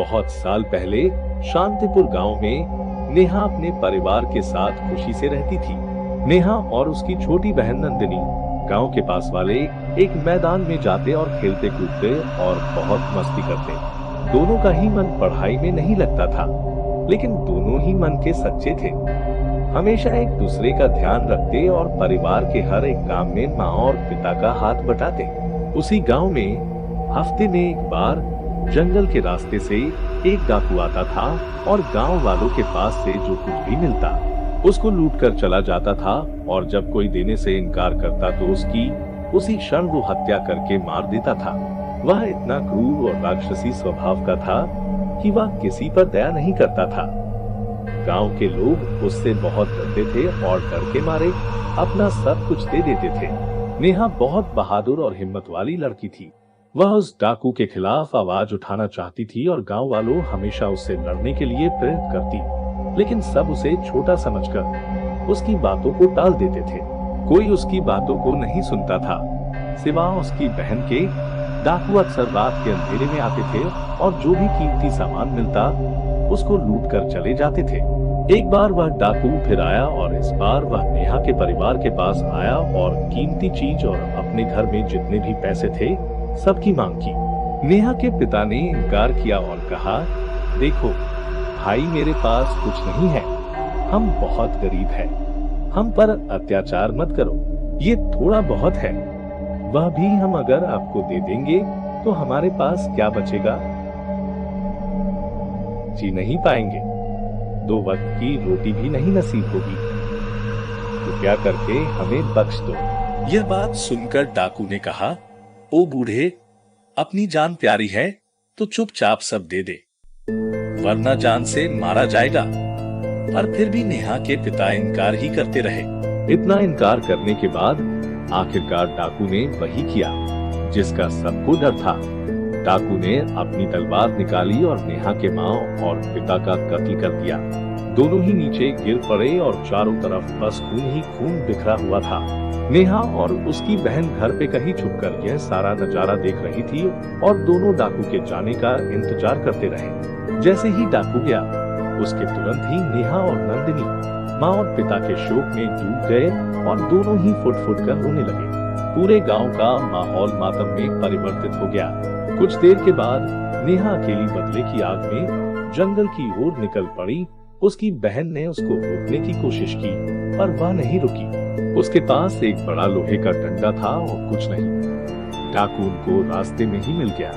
बहुत साल पहले शांतिपुर गांव में नेहा अपने परिवार के साथ खुशी से रहती थी। नेहा और उसकी छोटी बहन नंदिनी गांव के पास वाले एक मैदान में जाते और खेलते कूदते और बहुत मस्ती करते। दोनों का ही मन पढ़ाई में नहीं लगता था, लेकिन दोनों ही मन के सच्चे थे। हमेशा एक दूसरे का ध्यान रखते और परिवार के हर एक काम में माँ और पिता का हाथ बटाते। उसी गांव में हफ्ते में एक बार जंगल के रास्ते से एक डाकू आता था और गांव वालों के पास से जो कुछ भी मिलता उसको लूट कर चला जाता था, और जब कोई देने से इनकार करता तो उसकी उसी क्षण वो हत्या करके मार देता था। वह इतना क्रूर और राक्षसी स्वभाव का था कि वह किसी पर दया नहीं करता था। गांव के लोग उससे बहुत डरते थे और डर के मारे अपना सब कुछ दे देते थे। नेहा बहुत बहादुर और हिम्मत वाली लड़की थी। वह उस डाकू के खिलाफ आवाज उठाना चाहती थी और गांव वालों हमेशा उससे लड़ने के लिए प्रेरित करती, लेकिन सब उसे छोटा समझकर उसकी बातों को टाल देते थे। कोई उसकी बातों को नहीं सुनता था, सिवाय उसकी बहन के। डाकू अक्सर रात के अंधेरे में आते थे और जो भी कीमती सामान मिलता उसको लूट कर चले जाते थे। एक बार वह डाकू फिर आया और इस बार वह नेहा के परिवार के पास आया और कीमती चीज और अपने घर में जितने भी पैसे थे सबकी मांग की। नेहा के पिता ने इनकार किया और कहा, देखो भाई, मेरे पास कुछ नहीं है, हम बहुत गरीब हैं, हम पर अत्याचार मत करो, ये थोड़ा बहुत है, वह भी हम अगर आपको दे देंगे तो हमारे पास क्या बचेगा? जी नहीं पाएंगे, 2 वक्त की रोटी भी नहीं नसीब होगी, कृपया करके हमें बख्श दो। यह बात सुनकर डाकू ने कहा, ओ बूढ़े, अपनी जान प्यारी है तो चुपचाप सब दे दे, वरना जान से मारा जाएगा। पर फिर भी नेहा के पिता इनकार ही करते रहे। इतना इनकार करने के बाद आखिरकार डाकू ने वही किया जिसका सबको डर था। डाकू ने अपनी तलवार निकाली और नेहा के माँ और पिता का कत्ल कर दिया। दोनों ही नीचे गिर पड़े और चारों तरफ बस खून ही खून बिखरा हुआ था। नेहा और उसकी बहन घर पे कहीं छुपकर यह सारा नजारा देख रही थी और दोनों डाकू के जाने का इंतजार करते रहे। जैसे ही डाकू गया, उसके तुरंत ही नेहा और नंदिनी माँ और पिता के शोक में डूब गए और दोनों ही फुट फुट कर रोने लगे। पूरे गांव का माहौल मातम में परिवर्तित हो गया। कुछ देर के बाद नेहा अकेली बदले की आग में जंगल की ओर निकल पड़ी। उसकी बहन ने उसको रोकने की कोशिश की, पर वह नहीं रुकी। उसके पास एक बड़ा लोहे का डंडा था और कुछ नहीं। डाकू उनको रास्ते में ही मिल गया।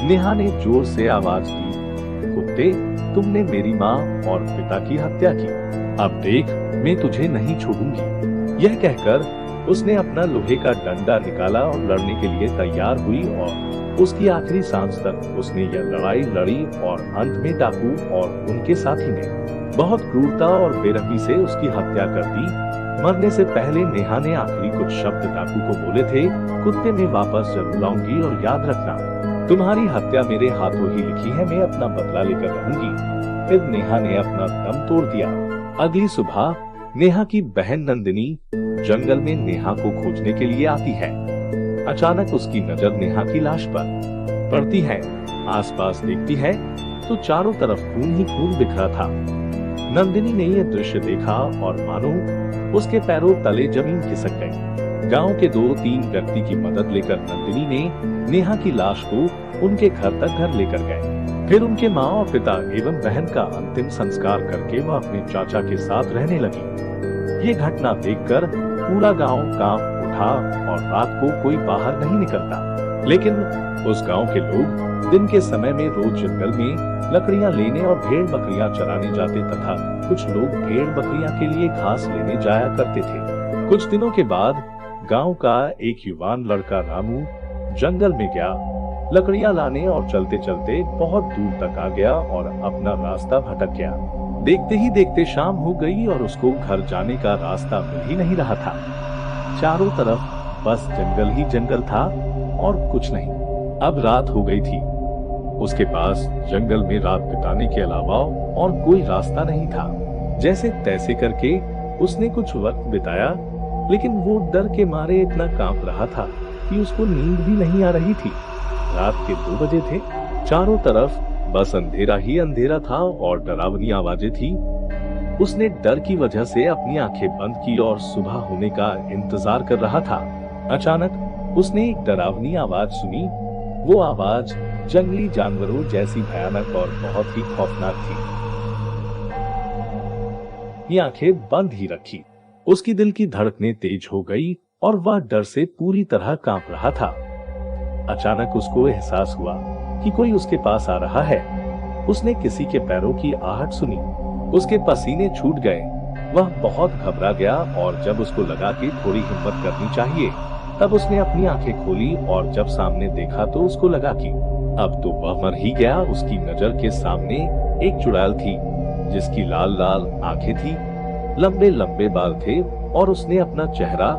नेहा ने जोर से आवाज दी, कुत्ते, तुमने मेरी माँ और पिता की हत्या की, अब देख मैं तुझे नहीं छोड़ूंगी। यह कहकर उसने अपना लोहे का डंडा निकाला और लड़ने के लिए तैयार हुई और उसकी आखिरी सांस तक उसने यह लड़ाई लड़ी और अंत में डाकू और उनके साथी ने बहुत क्रूरता और बेरहमी से उसकी हत्या कर दी। मरने से पहले नेहा ने आखिरी कुछ शब्द डाकू को बोले थे, कुत्ते, मैं वापस जरूर आऊंगी और याद रखना, तुम्हारी हत्या मेरे हाथों ही लिखी है, मैं अपना बदला लेकर रहूंगी। फिर नेहा ने अपना दम तोड़ दिया। अगली सुबह नेहा की बहन नंदिनी जंगल में नेहा को खोजने के लिए आती है। अचानक उसकी नजर नेहा की लाश पर पड़ती है। आसपास देखती है तो चारों तरफ खून ही खून बिखरा था। नंदिनी ने यह दृश्य देखा और मानो उसके पैरों तले जमीन खिसक गई। गांव के 2-3 व्यक्ति की मदद लेकर नंदिनी ने नेहा की लाश को उनके घर लेकर गए। फिर उनके माँ और पिता एवं बहन का अंतिम संस्कार करके वह अपने चाचा के साथ रहने लगी। ये घटना देखकर पूरा गांव कांप उठा और रात को कोई बाहर नहीं निकलता। लेकिन उस गांव के लोग दिन के समय में रोज जंगल में लकड़ियां लेने और भेड़ बकरियां चराने जाते तथा कुछ लोग भेड़ बकरियां के लिए घास लेने जाया करते थे। कुछ दिनों के बाद गांव का एक युवान लड़का रामू जंगल में गया लकड़ियां लाने और चलते चलते बहुत दूर तक आ गया और अपना रास्ता भटक गया। देखते ही देखते शाम हो गई और उसको घर जाने का रास्ता मिल ही नहीं रहा था। चारों तरफ बस जंगल ही जंगल था और कुछ नहीं। अब रात हो गई थी। उसके पास जंगल में रात बिताने के अलावा और कोई रास्ता नहीं था। जैसे तैसे करके उसने कुछ वक्त बिताया, लेकिन वो डर के मारे इतना कांप रहा था कि उसको नींद भी नहीं आ रही थी। रात के 2 बजे थे। चारों तरफ बस अंधेरा ही अंधेरा था और डरावनी आवाजें थी। उसने डर की वजह से अपनी आंखें बंद की और सुबह होने का इंतजार कर रहा था। अचानक उसने एक डरावनी आवाज सुनी। वो आवाज जंगली जानवरों जैसी भयानक और बहुत ही खौफनाक थी। ये आंखें बंद ही रखी। उसकी दिल की धड़कनें तेज हो गई और वह डर से पूरी तरह कांप रहा था। अचानक उसको एहसास हुआ कि कोई उसके पास आ रहा है। उसने किसी के पैरों की आहट सुनी। उसके पसीने छूट गए। वह बहुत घबरा गया और जब उसको लगा कि थोड़ी हिम्मत करनी चाहिए, तब उसने अपनी आंखें खोली और जब सामने देखा तो उसको लगा कि अब तो वह मर ही गया। उसकी नजर के सामने एक चुड़ैल थी जिसकी लाल लाल आंखें थी, लंबे लंबे बाल थे और उसने अपना चेहरा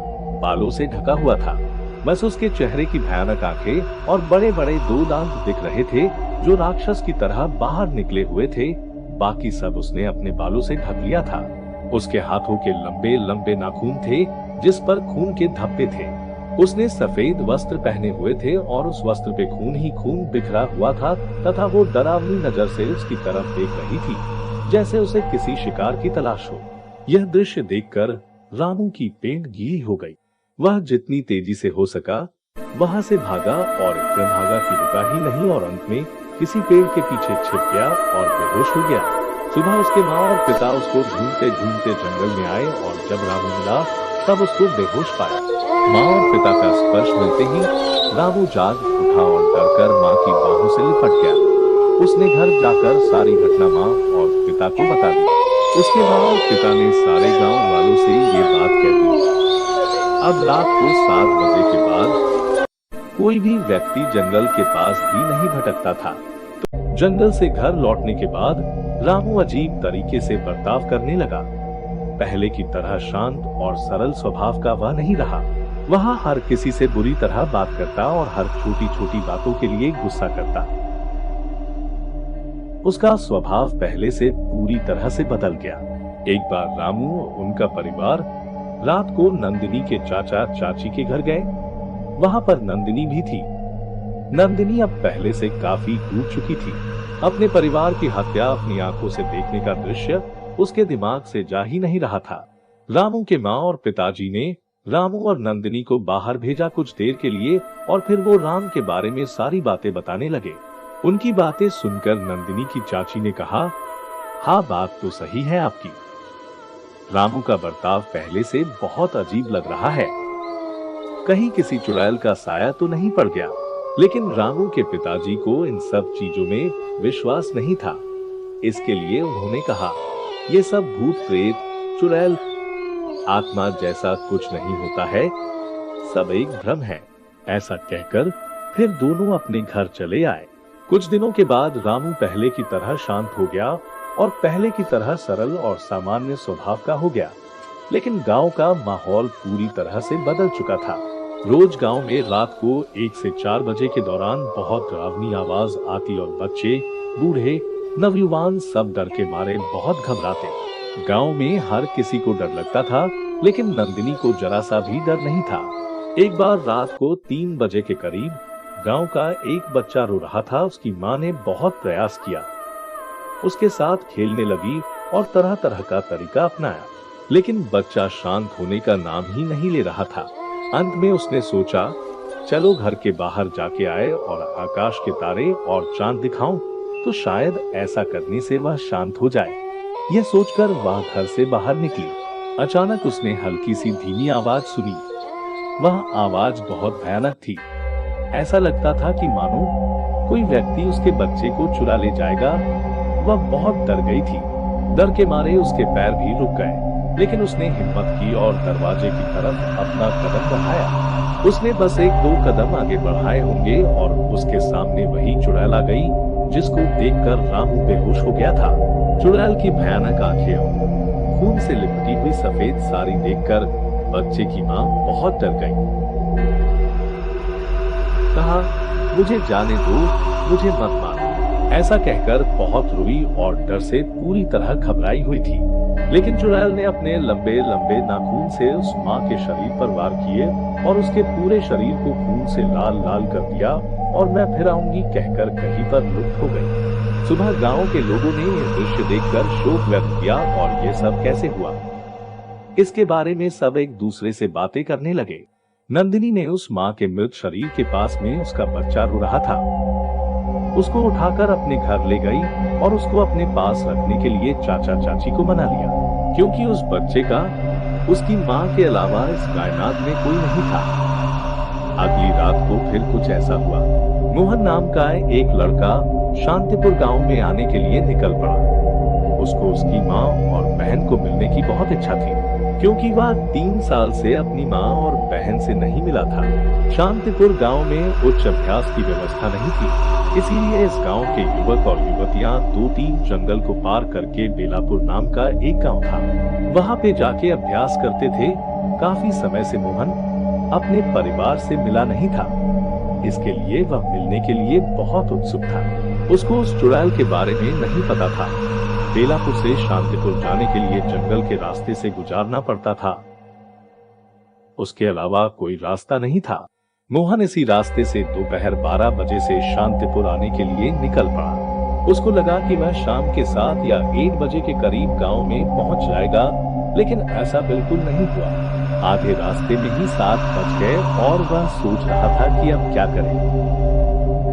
बालों से ढका हुआ था। बस उसके चेहरे की भयानक आंखें और बड़े बड़े दो दांत दिख रहे थे जो राक्षस की तरह बाहर निकले हुए थे। बाकी सब उसने अपने बालों से ढक लिया था। उसके हाथों के लंबे लंबे नाखून थे जिस पर खून के धब्बे थे। उसने सफेद वस्त्र पहने हुए थे और उस वस्त्र पे खून ही खून बिखरा हुआ था तथा वो डरावनी नजर से उसकी तरफ देख रही थी जैसे उसे किसी शिकार की तलाश हो। यह दृश्य देखकर रामू की पेट गीली हो गई। वह जितनी तेजी से हो सका वहां से भागा और इतना भागा कि रुका ही नहीं और अंत में किसी पेड़ के पीछे छिप गया और बेहोश हो गया। सुबह उसके माँ और पिता उसको ढूंढते ढूंढते जंगल में आए और जब रामू मिला तब उसको बेहोश पाया। माँ और पिता का स्पर्श मिलते ही रामू जाग उठा और डरकर माँ की बाहों से लिपट गया। उसने घर जाकर सारी घटना माँ और पिता को बता दी। उसके माँ और पिता ने सारे गांव वालों से ये बात कह दी। अब रात को 7 बजे के बाद कोई भी व्यक्ति जंगल के पास भी नहीं भटकता था। तो जंगल से घर लौटने के बाद रामू अजीब तरीके से बर्ताव करने लगा। पहले की तरह शांत और सरल स्वभाव का वह नहीं रहा। वह हर किसी से बुरी तरह बात करता और हर छोटी छोटी बातों के लिए गुस्सा करता। उसका स्वभाव पहले से पूरी तरह से बदल गया। एक बार रामू और उनका परिवार रात को नंदिनी के चाचा चाची के घर गए। वहां पर नंदिनी भी थी। नंदिनी अब पहले से काफी टूट चुकी थी। अपने परिवार की हत्या अपनी आंखों से देखने का दृश्य उसके दिमाग से जा ही नहीं रहा था। रामू के माँ और पिताजी ने रामू और नंदिनी को बाहर भेजा कुछ देर के लिए और फिर वो राम के बारे में सारी बातें बताने लगे। उनकी बातें सुनकर नंदिनी की चाची ने कहा, हाँ बात तो सही है आपकी। रामू का बर्ताव पहले से बहुत अजीब लग रहा है। कहीं किसी चुड़ैल का साया तो नहीं पड़ गया। लेकिन रामू के पिताजी को इन सब चीजों में विश्वास नहीं था। इसके लिए उन्होंने कहा, ये सब भूत प्रेत चुड़ैल आत्मा जैसा कुछ नहीं होता है, सब एक भ्रम है। ऐसा कहकर फिर दोनों अपने घर चले आए। कुछ दिनों के बाद रामू पहले की तरह शांत हो गया और पहले की तरह सरल और सामान्य स्वभाव का हो गया। लेकिन गांव का माहौल पूरी तरह से बदल चुका था। रोज गांव में रात को 1 से 4 बजे के दौरान बहुत डरावनी आवाज आती और बच्चे, बूढ़े, नवयुवान सब डर के मारे बहुत घबराते। गांव में हर किसी को डर लगता था, लेकिन नंदिनी को जरा सा भी डर नहीं था। एक बार रात को 3 बजे के करीब गांव का एक बच्चा रो रहा था। उसकी माँ ने बहुत प्रयास किया, उसके साथ खेलने लगी और तरह तरह का तरीका अपनाया, लेकिन बच्चा शांत होने का नाम ही नहीं ले रहा था। अंत में उसने सोचा, चलो घर के बाहर जाके आए और आकाश के तारे और चांद दिखाऊं, तो शायद ऐसा करने से वह शांत हो जाए। यह सोचकर वह घर से बाहर निकली। अचानक उसने हल्की सी धीमी आवाज सुनी। वह आवाज बहुत भयानक थी। ऐसा लगता था कि मानो कोई व्यक्ति उसके बच्चे को चुरा ले जाएगा। वह बहुत डर गई थी। डर के मारे उसके पैर भी रुक गए, लेकिन उसने हिम्मत की और दरवाजे की तरफ अपना कदम बढ़ाया। उसने बस 1-2 कदम आगे बढ़ाए होंगे और उसके सामने वही चुड़ैल आ गई, जिसको देखकर रामू बेहोश हो गया था। चुड़ैल की भयानक आंखें, खून से लिपटी हुई सफेद साड़ी देखकर बच्चे की माँ बहुत डर गई। कहा, मुझे जाने दो, मुझे मत मारो। ऐसा कहकर बहुत रोई और डर से पूरी तरह घबराई हुई थी। लेकिन चुड़ैल ने अपने लंबे लंबे नाखून से उस माँ के शरीर पर वार किए और उसके पूरे शरीर को खून से लाल लाल कर दिया और मैं फिर आऊंगी कहकर कहीं पर लुप्त हो गई। सुबह गांव के लोगों ने यह दृश्य देखकर शोक व्यक्त किया और ये सब कैसे हुआ, इसके बारे में सब एक दूसरे से बातें करने लगे। नंदिनी ने उस माँ के मृत शरीर के पास में उसका बच्चा रो रहा था, उसको उठाकर अपने घर ले गई और उसको अपने पास रखने के लिए चाचा चाची को मना लिया, क्योंकि उस बच्चे का उसकी माँ के अलावा इस कायनात में कोई नहीं था। अगली रात को फिर कुछ ऐसा हुआ। मोहन नाम का एक लड़का शांतिपुर गांव में आने के लिए निकल पड़ा। उसको उसकी माँ और बहन को मिलने की बहुत इच्छा थी, क्योंकि वह 3 साल से अपनी माँ और बहन से नहीं मिला था। शांतिपुर गांव में उच्च अभ्यास की व्यवस्था नहीं थी, इसीलिए इस गांव के युवक और युवतियां 2-3 जंगल को पार करके बेलापुर नाम का एक गांव था, वहां पे जाके अभ्यास करते थे। काफी समय से मोहन अपने परिवार से मिला नहीं था, इसके लिए वह मिलने के लिए बहुत उत्सुक था। उसको उस चुड़ैल के बारे में नहीं पता था। बेलापुर से शांतिपुर जाने के लिए जंगल के रास्ते से गुजारना पड़ता था, उसके अलावा कोई रास्ता नहीं था। मोहन इसी रास्ते से दोपहर 12 बजे से शांतिपुर आने के लिए निकल पड़ा। उसको लगा कि वह शाम के 7 या 8 बजे के करीब गांव में पहुंच जाएगा, लेकिन ऐसा बिल्कुल नहीं हुआ। आधे रास्ते में ही 7 बज गए और वह सोच रहा था कि अब क्या करें,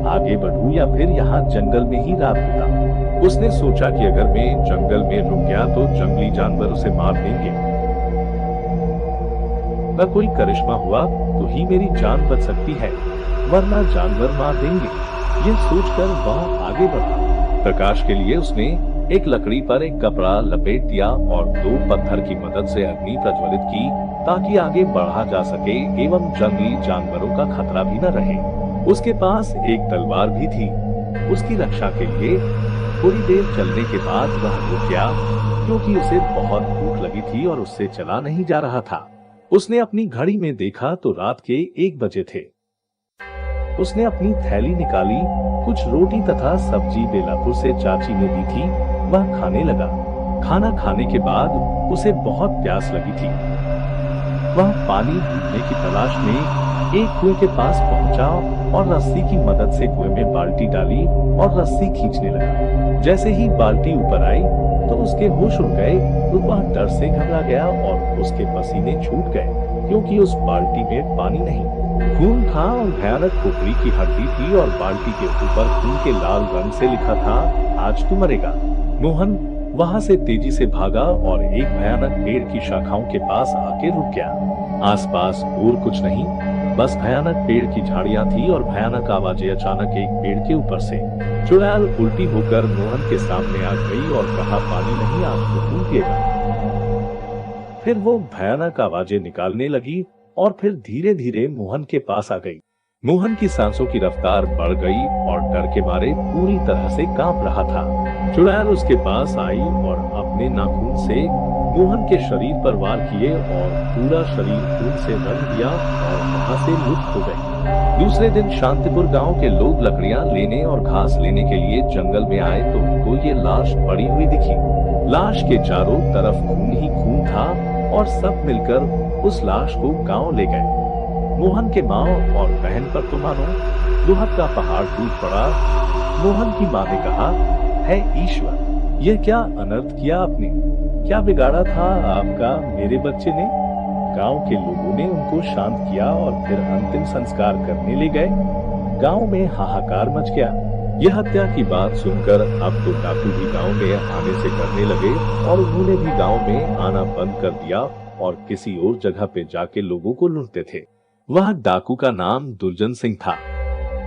आगे बढ़ूं या फिर यहाँ जंगल में ही रात बिताऊं। उसने सोचा कि अगर मैं जंगल में रुक गया तो जंगली जानवर उसे मार देंगे, न कोई करिश्मा हुआ तो ही मेरी जान बच सकती है, वरना जानवर मार देंगे। यह सोचकर वह आगे बढ़ा। प्रकाश के लिए उसने एक लकड़ी पर एक कपड़ा लपेट दिया और 2 पत्थर की मदद से अग्नि प्रज्वलित की, ताकि आगे बढ़ा जा सके एवं जंगली जानवरों का खतरा भी न रहे। उसके पास एक तलवार भी थी। उसकी रक्षा के लिए थोड़ी देर चलने के बाद वह रुक गया, क्योंकि उसे बहुत भूख लगी थी और उससे चला नहीं जा रहा था। उसने अपनी घड़ी में देखा तो रात के 1 बजे थे। उसने अपनी थैली निकाली, कुछ रोटी तथा सब्जी बेलापुर से चाची ने दी थी, वह खाने लगा। खाना खाने के बाद उसे बहुत प्यास लगी थी। वह पानी ढूंढने की तलाश में एक कुएं के पास पहुंचा और रस्सी की मदद से कुएं में बाल्टी डाली और रस्सी खींचने लगा। जैसे ही बाल्टी ऊपर आई तो उसके होश उड़ गए, तो वह डर से घबरा गया और उसके पसीने छूट गए, क्योंकि उस बाल्टी में पानी नहीं, खून था और भयानक खोपड़ी की हड्डी थी और बाल्टी के ऊपर खून के लाल रंग से लिखा था, आज तू मरेगा। मोहन वहां से तेजी से भागा और एक भयानक पेड़ की शाखाओं के पास आके रुक गया। आसपास और कुछ नहीं, बस भयानक पेड़ की झाड़ियां थी और भयानक आवाजें। अचानक एक पेड़ के ऊपर से चुड़ैल उल्टी होकर मोहन के सामने आ गई और कहा, पानी नहीं, आज तो तू पिएगा। फिर वो भयानक आवाजें निकालने लगी और फिर धीरे धीरे मोहन के पास आ गई। मोहन की सांसों की रफ्तार बढ़ गई और डर के मारे पूरी तरह से कांप रहा था। चुड़ैल उसके पास आई और अपने नाखून से मोहन के शरीर पर वार किए और पूरा शरीर खून से रंग दिया और वहां से लुप्त हो गए। दूसरे दिन शांतिपुर गांव के लोग लकड़ियां लेने और घास लेने के लिए जंगल में आए तो उनको ये लाश पड़ी हुई दिखी। लाश के चारों तरफ खून ही खून था और सब मिलकर उस लाश को गांव ले गए। मोहन के माँ और बहन पर तो मानो दुहक का पहाड़ टूट पड़ा। मोहन की माँ ने कहा, है ईश्वर, यह क्या अनर्थ किया आपने, क्या बिगाड़ा था आपका मेरे बच्चे ने। गांव के लोगों ने उनको शांत किया और फिर अंतिम संस्कार करने ले गए। गांव में हाहाकार मच गया। यह हत्या की बात सुनकर अब तो डाकू भी गांव में आने से करने लगे और उन्होंने भी गांव में आना बंद कर दिया और किसी और जगह पे जाके लोगों को लूटते थे। वह डाकू का नाम दुर्जन सिंह था।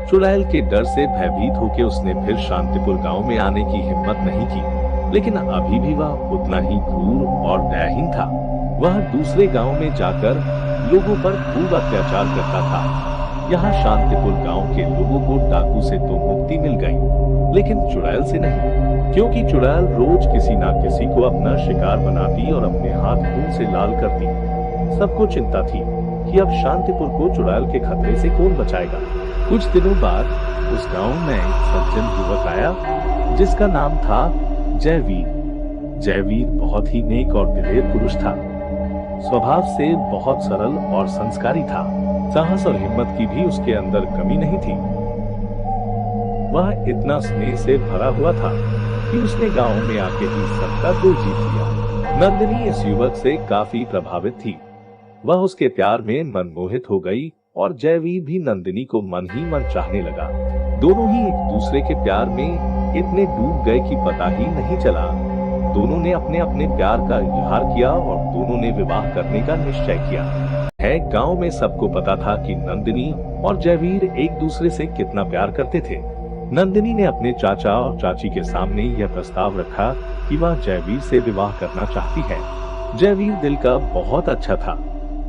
चुड़ैल के डर से भयभीत होकर उसने फिर शांतिपुर गांव में आने की हिम्मत नहीं की, लेकिन अभी भी वह उतना ही क्रूर और दयाहीन था। वह दूसरे गांव में जाकर लोगों पर खूब अत्याचार करता था। यहाँ शांतिपुर गांव के लोगों को डाकू से तो मुक्ति मिल गई, लेकिन चुड़ैल से नहीं, क्योंकि चुड़ैल रोज किसी ना किसी को अपना शिकार बनाती और अपने हाथ खून से लाल करती। सबको चिंता थी कि अब शांतिपुर को चुड़ैल के खतरे से कौन बचाएगा। कुछ दिनों बाद उस गांव में एक सज्जन युवक आया जिसका नाम था जयवीर। जयवीर बहुत ही नेक और दिलेर पुरुष था। स्वभाव से बहुत सरल और संस्कारी था। साहस और हिम्मत की भी उसके अंदर कमी नहीं थी। वह इतना स्नेह से भरा हुआ था कि उसने गांव में आके ही सबका दिल जीत लिया। नंदिनी इस युवक से काफी प्रभावित थी। वह उसके प्यार में मनमोहित हो गई और जयवीर भी नंदिनी को मन ही मन चाहने लगा। दोनों ही एक दूसरे के प्यार में इतने डूब गए कि पता ही नहीं चला। दोनों ने अपने अपने प्यार का इजहार किया और दोनों ने विवाह करने का निश्चय किया। गांव में सबको पता था कि नंदिनी और जयवीर एक दूसरे से कितना प्यार करते थे। नंदिनी ने अपने चाचा और चाची के सामने यह प्रस्ताव रखा कि वह जयवीर से विवाह करना चाहती है। जयवीर दिल का बहुत अच्छा था,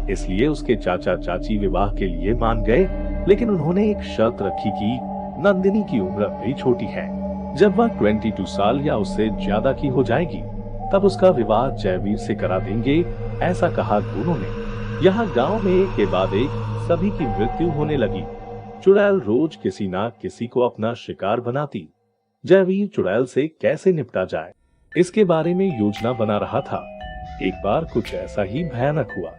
इसलिए उसके चाचा चाची विवाह के लिए मान गए, लेकिन उन्होंने एक शर्त रखी कि नंदिनी की उम्र अभी छोटी है। जब वह 22 साल या उससे ज्यादा की हो जाएगी तब उसका विवाह जयवीर से करा देंगे, ऐसा कहा दोनों ने। यहाँ गांव में एक के बाद एक सभी की मृत्यु होने लगी। चुड़ैल रोज किसी ना किसी को अपना शिकार बनाती। जयवीर चुड़ैल से कैसे निपटा जाए, इसके बारे में योजना बना रहा था। एक बार कुछ ऐसा ही भयानक हुआ।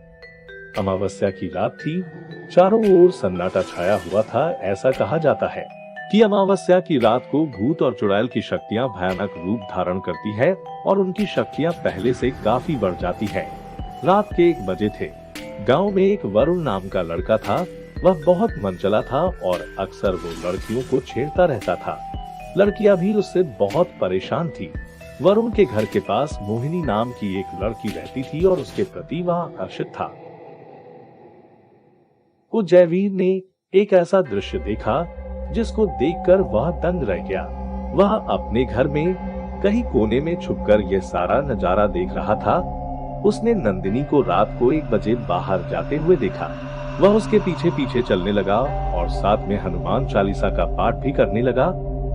अमावस्या की रात थी, चारों ओर सन्नाटा छाया हुआ था। ऐसा कहा जाता है कि अमावस्या की रात को भूत और चुड़ैल की शक्तियां भयानक रूप धारण करती है और उनकी शक्तियां पहले से काफी बढ़ जाती है। रात के 1 बजे थे। गांव में एक वरुण नाम का लड़का था। वह बहुत मनचला था और अक्सर वो लड़कियों को छेड़ता रहता था। लड़कियां भी उससे बहुत परेशान थी। वरुण के घर के पास मोहिनी नाम की एक लड़की रहती थी और उसके प्रति वह आकर्षित था। वो जयवीर ने एक ऐसा दृश्य देखा जिसको देखकर वह दंग रह गया। वह अपने घर में कहीं कोने में छुपकर यह सारा नजारा देख रहा था। उसने नंदिनी को रात को 1 बजे बाहर जाते हुए देखा। वह उसके पीछे पीछे चलने लगा और साथ में हनुमान चालीसा का पाठ भी करने लगा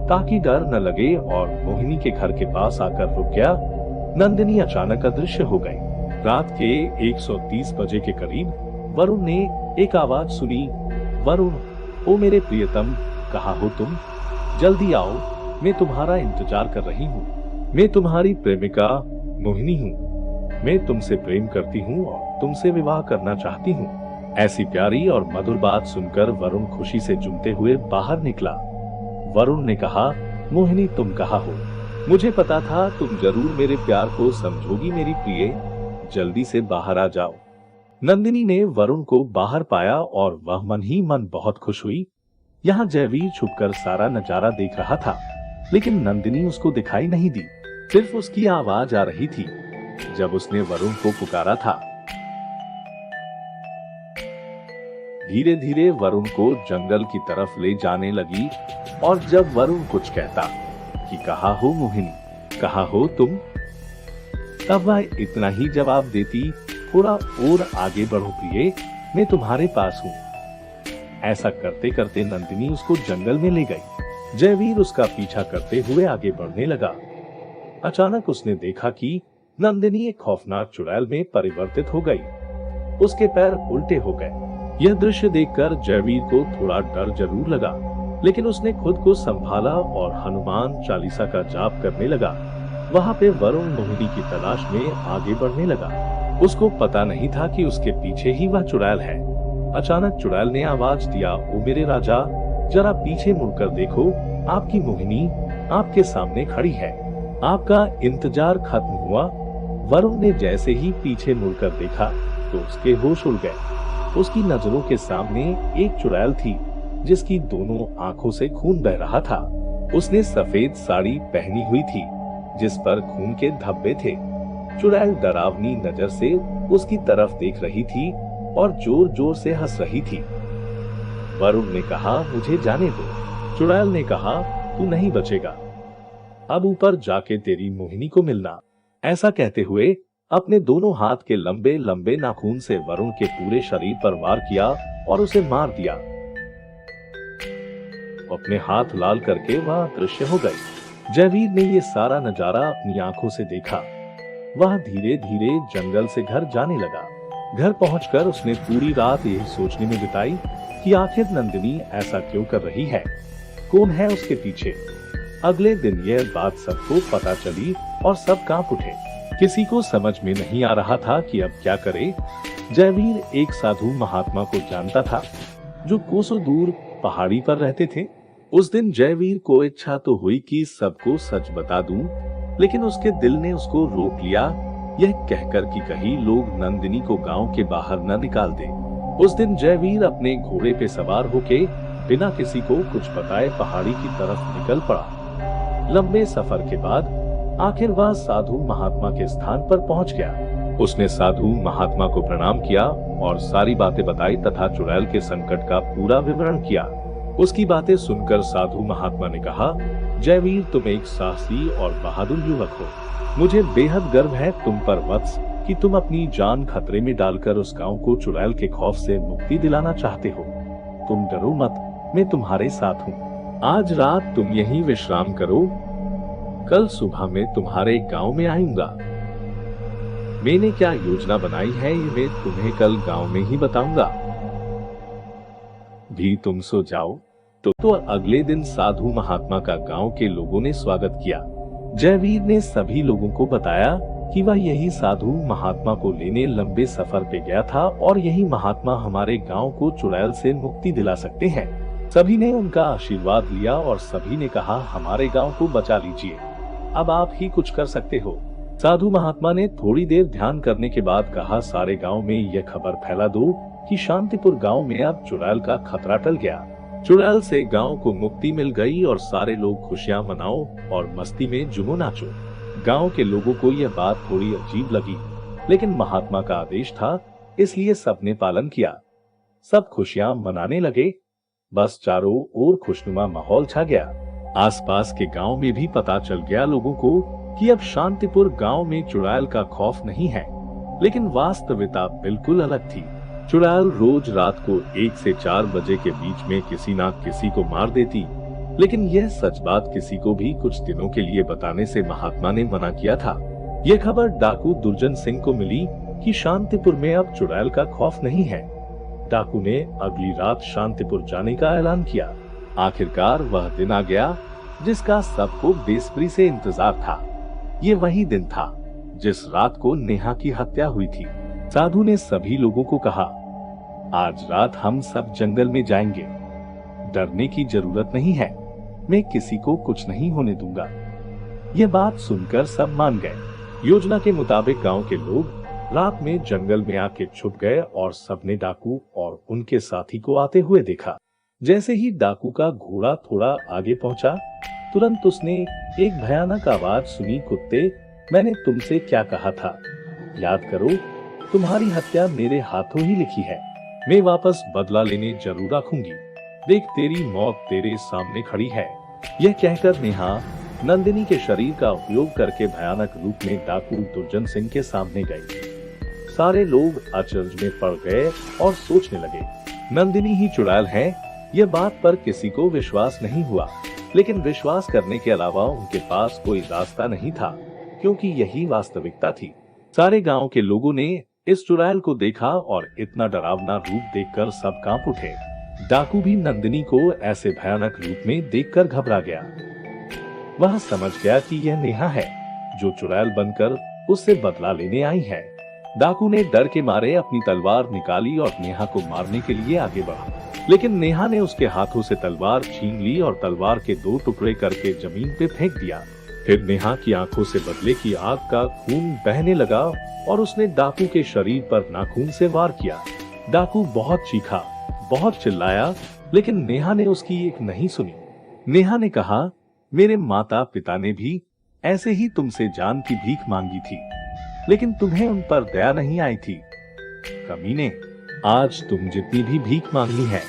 ताकि डर न लगे, और मोहिनी के घर के पास आकर रुक गया। नंदिनी अचानक अदृश्य हो गई। रात के 130 बजे के करीब वरुण ने एक आवाज सुनी, वरुण, ओ मेरे प्रियतम, कहाँ हो तुम? जल्दी आओ, मैं तुम्हारा इंतजार कर रही हूँ। मैं तुम्हारी प्रेमिका मोहिनी हूँ। मैं तुमसे प्रेम करती हूँ और तुमसे विवाह करना चाहती हूँ। ऐसी प्यारी और मधुर बात सुनकर वरुण खुशी से झूमते हुए बाहर निकला। वरुण ने कहा, मोहिनी, तुम कहाँ हो? मुझे पता था तुम जरूर मेरे प्यार को समझोगी मेरी प्रिय, जल्दी से बाहर आ जाओ। नंदिनी ने वरुण को बाहर पाया और वह मन ही मन बहुत खुश हुई। यहाँ जयवीर छुपकर सारा नजारा देख रहा था, लेकिन नंदिनी उसको दिखाई नहीं दी। सिर्फ उसकी आवाज आ रही थी जब उसने वरुण को पुकारा था। धीरे धीरे वरुण को जंगल की तरफ ले जाने लगी, और जब वरुण कुछ कहता कि कहाँ हो मोहिनी, कहाँ हो तुम, तब वह इतना ही जवाब देती, थोड़ा और आगे बढ़ो प्रिय, मैं तुम्हारे पास हूँ। ऐसा करते करते नंदिनी उसको जंगल में ले गई। जयवीर उसका पीछा करते हुए आगे बढ़ने लगा। अचानक उसने देखा कि नंदिनी एक खौफनाक चुड़ैल में परिवर्तित हो गई। उसके पैर उल्टे हो गए। यह दृश्य देखकर जयवीर को थोड़ा डर जरूर लगा, लेकिन उसने खुद को संभाला और हनुमान चालीसा का जाप करने लगा। वहाँ पे वरुण मोहिनी की तलाश में आगे बढ़ने लगा। उसको पता नहीं था कि उसके पीछे ही वह चुड़ैल है। अचानक चुड़ैल ने आवाज दिया, ओ मेरे राजा, जरा पीछे मुड़कर देखो, आपकी मोहिनी आपके सामने खड़ी है। आपका इंतजार खत्म हुआ। वरुण ने जैसे ही पीछे मुड़कर देखा तो उसके होश उड़ गए। उसकी नजरों के सामने एक चुड़ैल थी जिसकी दोनों आंखों से खून बह रहा था। उसने सफेद साड़ी पहनी हुई थी जिस पर खून के धब्बे थे। चुड़ैल डरावनी नजर से उसकी तरफ देख रही थी और जोर जोर से हंस रही थी। वरुण ने कहा, मुझे जाने दो। चुड़ैल ने कहा, तू नहीं बचेगा, अब ऊपर जाके तेरी मोहिनी को मिलना। ऐसा कहते हुए अपने दोनों हाथ के लंबे लंबे नाखून से वरुण के पूरे शरीर पर वार किया और उसे मार दिया। अपने हाथ लाल करके वह अदृश्य हो गई। जयवीर ने ये सारा नजारा अपनी आंखों से देखा। वह धीरे धीरे जंगल से घर जाने लगा। घर पहुंचकर उसने पूरी रात यही सोचने में बिताई कि आखिर नंदिनी ऐसा क्यों कर रही है, कौन है उसके पीछे। अगले दिन यह बात सबको पता चली और सब कांप उठे। किसी को समझ में नहीं आ रहा था कि अब क्या करे। जयवीर एक साधु महात्मा को जानता था जो कोसों दूर पहाड़ी पर रहते थे। उस दिन जयवीर को इच्छा तो हुई कि सबको सच बता दूं, लेकिन उसके दिल ने उसको रोक लिया, यह कहकर कि कहीं लोग नंदिनी को गांव के बाहर न निकाल दें। उस दिन जयवीर अपने घोड़े पे सवार होके बिना किसी को कुछ बताए पहाड़ी की तरफ निकल पड़ा। लंबे सफर के बाद आखिर वह साधु महात्मा के स्थान पर पहुंच गया। उसने साधु महात्मा को प्रणाम किया और सारी बातें बताई तथा चुड़ैल के संकट का पूरा विवरण किया। उसकी बातें सुनकर साधु महात्मा ने कहा, जयवीर तुम एक साहसी और बहादुर युवक हो। मुझे बेहद गर्व है तुम पर वत्स कि तुम अपनी जान खतरे में डालकर उस गांव को चुड़ैल के खौफ से मुक्ति दिलाना चाहते हो। तुम डरो मत, मैं तुम्हारे साथ हूँ। आज रात तुम यहीं विश्राम करो, कल सुबह मैं तुम्हारे गांव में आऊंगा। मैंने क्या योजना बनाई है ये मैं तुम्हें कल गांव में ही बताऊंगा। भी तुम सो जाओ। तो अगले दिन साधु महात्मा का गांव के लोगों ने स्वागत किया। जयवीर ने सभी लोगों को बताया कि वह यही साधु महात्मा को लेने लंबे सफर पे गया था और यही महात्मा हमारे गांव को चुड़ैल से मुक्ति दिला सकते हैं। सभी ने उनका आशीर्वाद लिया और सभी ने कहा, हमारे गांव को बचा लीजिए, अब आप ही कुछ कर सकते हो। साधु महात्मा ने थोड़ी देर ध्यान करने के बाद कहा, सारे गांव में यह खबर फैला दो कि शांतिपुर गांव में अब चुड़ैल का खतरा टल गया। चुड़ैल से गांव को मुक्ति मिल गई और सारे लोग खुशियां मनाओ और मस्ती में झूमो नाचो। गांव के लोगों को यह बात थोड़ी अजीब लगी, लेकिन महात्मा का आदेश था इसलिए सबने पालन किया। सब खुशियां मनाने लगे। बस चारों ओर खुशनुमा माहौल छा गया। आसपास के गांव में भी पता चल गया लोगों को कि अब शांतिपुर गांव में चुड़ैल का खौफ नहीं है, लेकिन वास्तविकता बिल्कुल अलग थी। चुड़ैल रोज रात को 1 से 4 बजे के बीच में किसी ना किसी को मार देती, लेकिन यह सच बात किसी को भी कुछ दिनों के लिए बताने से महात्मा ने मना किया था। यह खबर डाकू दुर्जन सिंह को मिली कि शांतिपुर में अब चुड़ैल का खौफ नहीं है। डाकू ने अगली रात शांतिपुर जाने का ऐलान किया। आखिरकार वह दिन आ गया जिसका सबको बेसब्री से इंतजार था। ये वही दिन था जिस रात को नेहा की हत्या हुई थी। साधु ने सभी लोगों को कहा, आज रात हम सब जंगल में जाएंगे, डरने की जरूरत नहीं है, मैं किसी को कुछ नहीं होने दूंगा। यह बात सुनकर सब मान गए। योजना के मुताबिक गांव के लोग रात में जंगल में आके छुप गए और सबने डाकू और उनके साथी को आते हुए देखा। जैसे ही डाकू का घोड़ा थोड़ा आगे पहुंचा, तुरंत उसने एक भयानक आवाज सुनी, कुत्ते, मैंने तुमसे क्या कहा था, याद करो, तुम्हारी हत्या मेरे हाथों ही लिखी है, मैं वापस बदला लेने जरूर आऊंगी, देख तेरी मौत तेरे सामने खड़ी है। यह कहकर नेहा नंदिनी के शरीर का उपयोग करके भयानक रूप में डाकू दुर्जन सिंह के सामने गई। सारे लोग अचरज में पड़ गए और सोचने लगे, नंदिनी ही चुड़ैल है। यह बात पर किसी को विश्वास नहीं हुआ, लेकिन विश्वास करने के अलावा उनके पास कोई रास्ता नहीं था, क्योंकि यही वास्तविकता थी। सारे गांव के लोगों ने इस चुड़ैल को देखा और इतना डरावना रूप देखकर सब कांप उठे। डाकू भी नंदिनी को ऐसे भयानक रूप में देखकर घबरा गया। वह समझ गया कि यह नेहा है जो चुड़ैल बनकर उससे बदला लेने आई है। डाकू ने डर के मारे अपनी तलवार निकाली और नेहा को मारने के लिए आगे बढ़ा, लेकिन नेहा ने उसके हाथों से तलवार छीन ली और तलवार के 2 टुकड़े करके जमीन पे फेंक दिया। फिर नेहा की आंखों से बदले की आग का खून बहने लगा और उसने डाकू के शरीर पर नाखून से वार किया। डाकू बहुत चीखा, बहुत चिल्लाया, लेकिन नेहा ने उसकी एक नहीं सुनी। नेहा ने कहा, मेरे माता पिता ने भी ऐसे ही तुमसे जान की भीख मांगी थी, लेकिन तुम्हें उन पर दया नहीं आई थी। कमीने, आज तुम जितनी भी भीख मांगनी है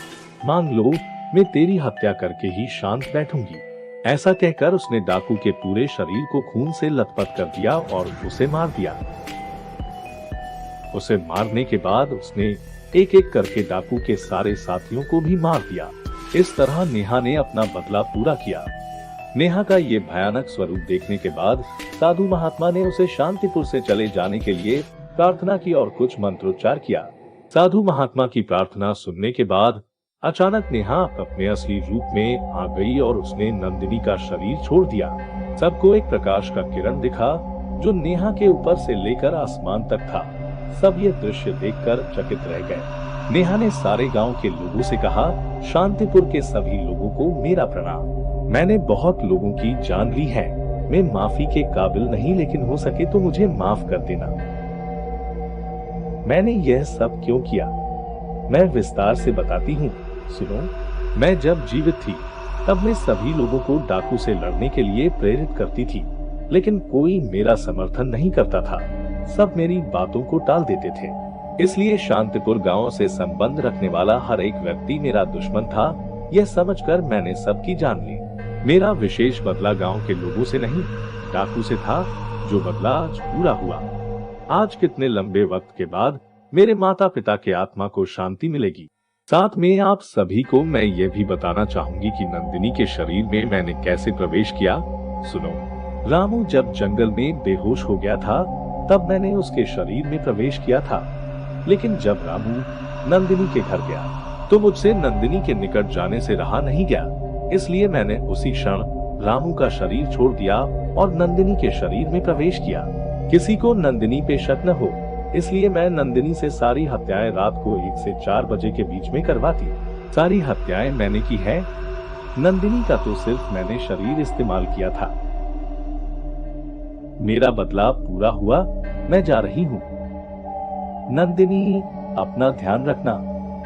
मांग लो, मैं तेरी हत्या करके ही शांत बैठूंगी। ऐसा कहकर उसने डाकू के पूरे शरीर को खून से लथपथ कर दिया और उसे मार दिया। उसे मारने के बाद उसने एक एक करके डाकू के सारे साथियों को भी मार दिया। इस तरह नेहा ने अपना बदला पूरा किया। नेहा का ये भयानक स्वरूप देखने के बाद साधु महात्मा ने उसे शांतिपुर से चले जाने के लिए प्रार्थना की और कुछ मंत्रोच्चार किया। साधु महात्मा की प्रार्थना सुनने के बाद अचानक नेहा अपने असली रूप में आ गई और उसने नंदिनी का शरीर छोड़ दिया। सबको एक प्रकाश का किरण दिखा जो नेहा के ऊपर से लेकर आसमान तक था। सब ये दृश्य देखकर चकित रह गए। नेहा ने सारे गांव के लोगों से कहा, शांतिपुर के सभी लोगों को मेरा प्रणाम। मैंने बहुत लोगों की जान ली है। मैं माफी के काबिल नहीं, लेकिन हो सके तो मुझे माफ कर देना। मैंने यह सब क्यों किया, मैं विस्तार से बताती हूँ, सुनो। मैं जब जीवित थी तब मैं सभी लोगों को डाकू से लड़ने के लिए प्रेरित करती थी, लेकिन कोई मेरा समर्थन नहीं करता था। सब मेरी बातों को टाल देते थे। इसलिए शांतिपुर गांव से संबंध रखने वाला हर एक व्यक्ति मेरा दुश्मन था। यह समझकर मैंने सबकी जान ली। मेरा विशेष बदला गांव के लोगों से नहीं, डाकू से था, जो बदला आज पूरा हुआ। आज कितने लंबे वक्त के बाद मेरे माता पिता के आत्मा को शांति मिलेगी। साथ में आप सभी को मैं ये भी बताना चाहूंगी कि नंदिनी के शरीर में मैंने कैसे प्रवेश किया। सुनो, रामू जब जंगल में बेहोश हो गया था तब मैंने उसके शरीर में प्रवेश किया था। लेकिन जब रामू नंदिनी के घर गया तो मुझसे नंदिनी के निकट जाने से रहा नहीं गया। इसलिए मैंने उसी क्षण रामू का शरीर छोड़ दिया और नंदिनी के शरीर में प्रवेश किया। किसी को नंदिनी पे शक न हो, इसलिए मैं नंदिनी से सारी हत्याएं रात को 1 से 4 बजे के बीच में करवाती। सारी हत्याएं मैंने की है, नंदिनी का तो सिर्फ मैंने शरीर इस्तेमाल किया था। मेरा बदला पूरा हुआ, मैं जा रही हूँ। नंदिनी, अपना ध्यान रखना।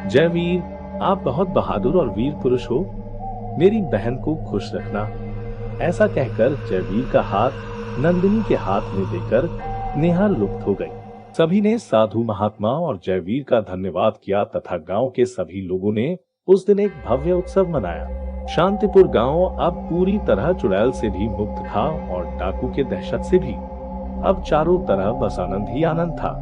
जयवीर, आप बहुत बहादुर और वीर पुरुष हो। मेरी बहन को खुश रखना। ऐसा कहकर जयवीर का हाथ नंदिनी के हाथ में देकर नेहा लुप्त हो गई। सभी ने साधु महात्मा और जयवीर का धन्यवाद किया तथा गांव के सभी लोगों ने उस दिन एक भव्य उत्सव मनाया। शांतिपुर गांव अब पूरी तरह चुड़ैल से भी मुक्त था और डाकू के दहशत से भी। अब चारों तरफ बस आनंद ही आनंद था।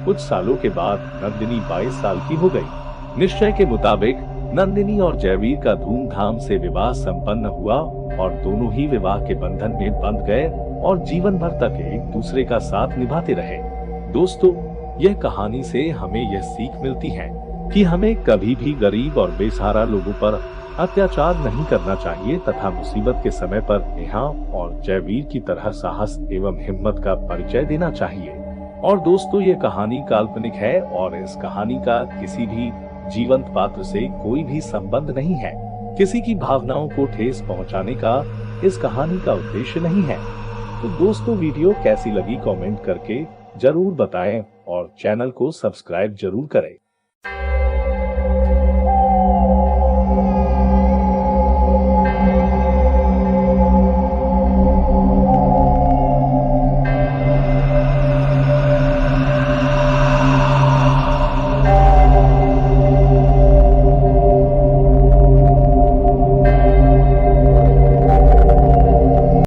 कुछ सालों के बाद नंदिनी 22 साल की हो गई। निश्चय के मुताबिक नंदिनी और जयवीर का धूमधाम से विवाह संपन्न हुआ और दोनों ही विवाह के बंधन में बंध गए और जीवन भर तक एक दूसरे का साथ निभाते रहे। दोस्तों, यह कहानी से हमें यह सीख मिलती है कि हमें कभी भी गरीब और बेसहारा लोगों पर अत्याचार नहीं करना चाहिए तथा मुसीबत के समय पर नेहा और जयवीर की तरह साहस एवं हिम्मत का परिचय देना चाहिए। और दोस्तों, ये कहानी काल्पनिक है और इस कहानी का किसी भी जीवंत पात्र से कोई भी संबंध नहीं है। किसी की भावनाओं को ठेस पहुंचाने का इस कहानी का उद्देश्य नहीं है। तो दोस्तों, वीडियो कैसी लगी कमेंट करके जरूर बताएं और चैनल को सब्सक्राइब जरूर करें।